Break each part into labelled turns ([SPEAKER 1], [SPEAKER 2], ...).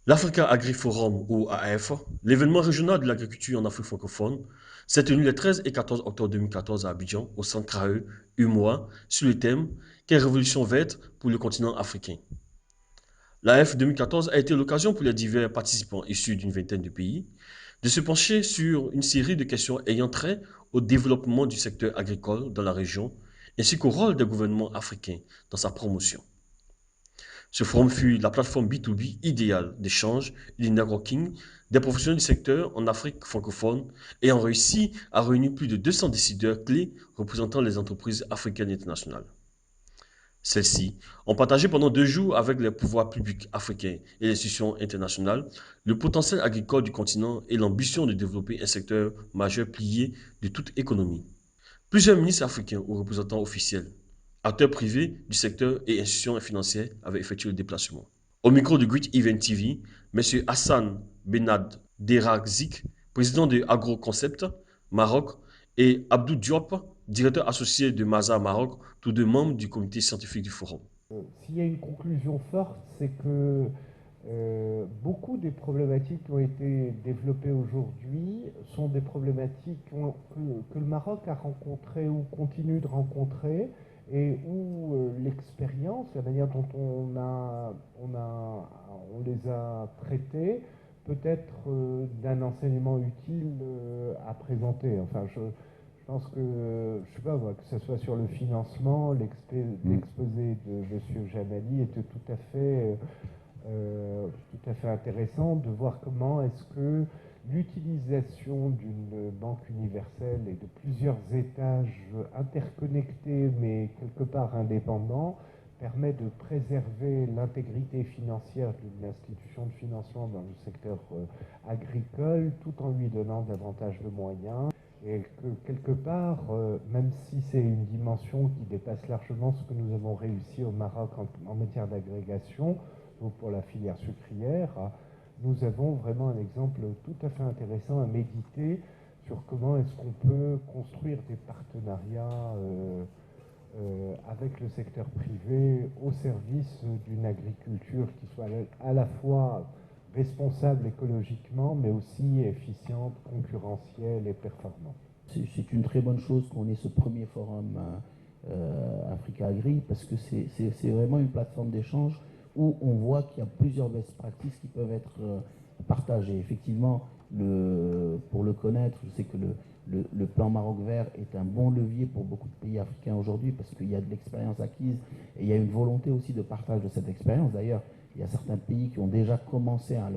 [SPEAKER 1] L'Africa Agri-Forum ou AF, l'événement régional de l'agriculture en Afrique francophone, s'est tenu les 13 et 14 octobre 2014 à Abidjan, au centre CRAE, UMOA, sur le thème Quelle révolution verte pour le continent africain. L'AF 2014 a été l'occasion pour les divers participants issus d'une vingtaine de pays de se pencher sur une série de questions ayant trait au développement du secteur agricole dans la région ainsi qu'au rôle des gouvernements africains dans sa promotion. Ce forum fut la plateforme B2B idéale d'échange et de networking des professionnels du secteur en Afrique francophone ayant réussi à réunir plus de 200 décideurs clés représentant les entreprises africaines et internationales. Celles-ci ont partagé pendant 2 jours avec les pouvoirs publics africains et les institutions internationales le potentiel agricole du continent et l'ambition de développer un secteur majeur plié de toute économie. Plusieurs ministres africains ou représentants officiels, acteurs privés du secteur et institutions financières avaient effectué le déplacement. Au micro de Great Event TV, M. Hassan Benad Derakzik, président de AgroConcept Maroc, et Abdou Diop, directeur associé de Maza Maroc, tous deux membres du comité scientifique du forum.
[SPEAKER 2] S'il y a une conclusion forte, c'est que beaucoup des problématiques qui ont été développées aujourd'hui sont des problématiques que le Maroc a rencontrées ou continue de rencontrer et où l'expérience, la manière dont on les a traitées, peut être d'un enseignement utile à présenter. Enfin, je pense que, je sais pas moi, que ce soit sur le financement, l'exposé de M. Jamali était tout à fait intéressant de voir comment est-ce que l'utilisation d'une banque universelle et de plusieurs étages interconnectés mais quelque part indépendants permet de préserver l'intégrité financière d'une institution de financement dans le secteur agricole tout en lui donnant davantage de moyens et que quelque part, même si c'est une dimension qui dépasse largement ce que nous avons réussi au Maroc en matière d'agrégation, donc pour la filière sucrière, nous avons vraiment un exemple tout à fait intéressant à méditer sur comment est-ce qu'on peut construire des partenariats avec le secteur privé au service d'une agriculture qui soit à la fois responsable écologiquement, mais aussi efficiente, concurrentielle et performante.
[SPEAKER 3] C'est une très bonne chose qu'on ait ce premier forum Africa Agri parce que c'est vraiment une plateforme d'échange où on voit qu'il y a plusieurs best practices qui peuvent être partagées. Effectivement, pour le connaître, je sais que le plan Maroc vert est un bon levier pour beaucoup de pays africains aujourd'hui parce qu'il y a de l'expérience acquise et il y a une volonté aussi de partage de cette expérience. D'ailleurs, il y a certains pays qui ont déjà commencé à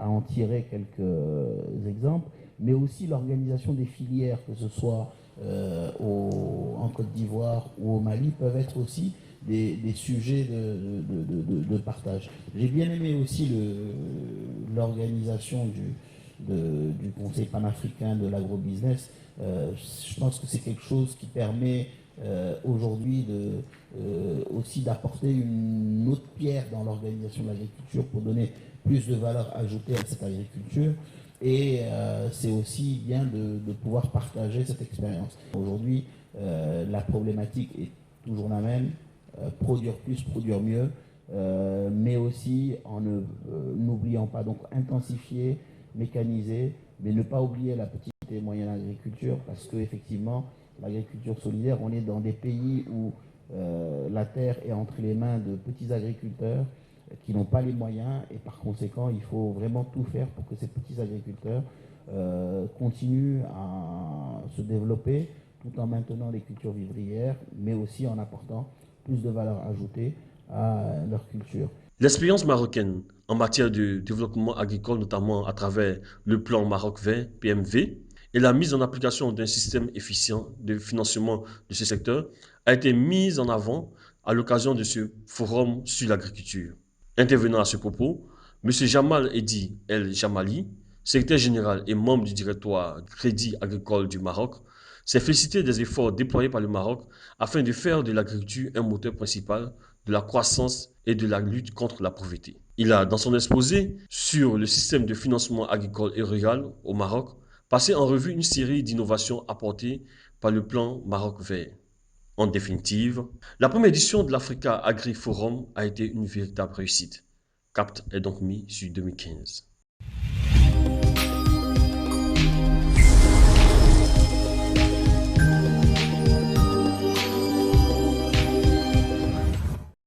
[SPEAKER 3] en tirer quelques exemples, mais aussi l'organisation des filières, que ce soit en Côte d'Ivoire ou au Mali, peuvent être aussi des sujets de partage. J'ai bien aimé aussi l'organisation du Conseil panafricain de l'agrobusiness. Je pense que c'est quelque chose qui permet aujourd'hui aussi d'apporter une autre pierre dans l'organisation de l'agriculture pour donner plus de valeur ajoutée à cette agriculture. Et c'est aussi bien de pouvoir partager cette expérience. Aujourd'hui, la problématique est toujours la même, produire plus, produire mieux, mais aussi en n'oubliant pas, donc intensifier, mécaniser, mais ne pas oublier la petite et moyenne agriculture, parce qu'effectivement, l'agriculture solidaire, on est dans des pays où la terre est entre les mains de petits agriculteurs qui n'ont pas les moyens, et par conséquent, il faut vraiment tout faire pour que ces petits agriculteurs continuent à se développer tout en maintenant les cultures vivrières, mais aussi en apportant plus de valeur ajoutée à leur culture.
[SPEAKER 1] L'expérience marocaine en matière de développement agricole, notamment à travers le plan Maroc vert, PMV, et la mise en application d'un système efficient de financement de ce secteur, a été mise en avant à l'occasion de ce forum sur l'agriculture. Intervenant à ce propos, M. Jamal Edi El Jamali, secrétaire général et membre du directoire Crédit agricole du Maroc, s'est félicité des efforts déployés par le Maroc afin de faire de l'agriculture un moteur principal de la croissance et de la lutte contre la pauvreté. Il a, dans son exposé sur le système de financement agricole et rural au Maroc, passé en revue une série d'innovations apportées par le plan Maroc vert. En définitive, la première édition de l'Africa Agri Forum a été une véritable réussite. CAPT est donc mis sur 2015.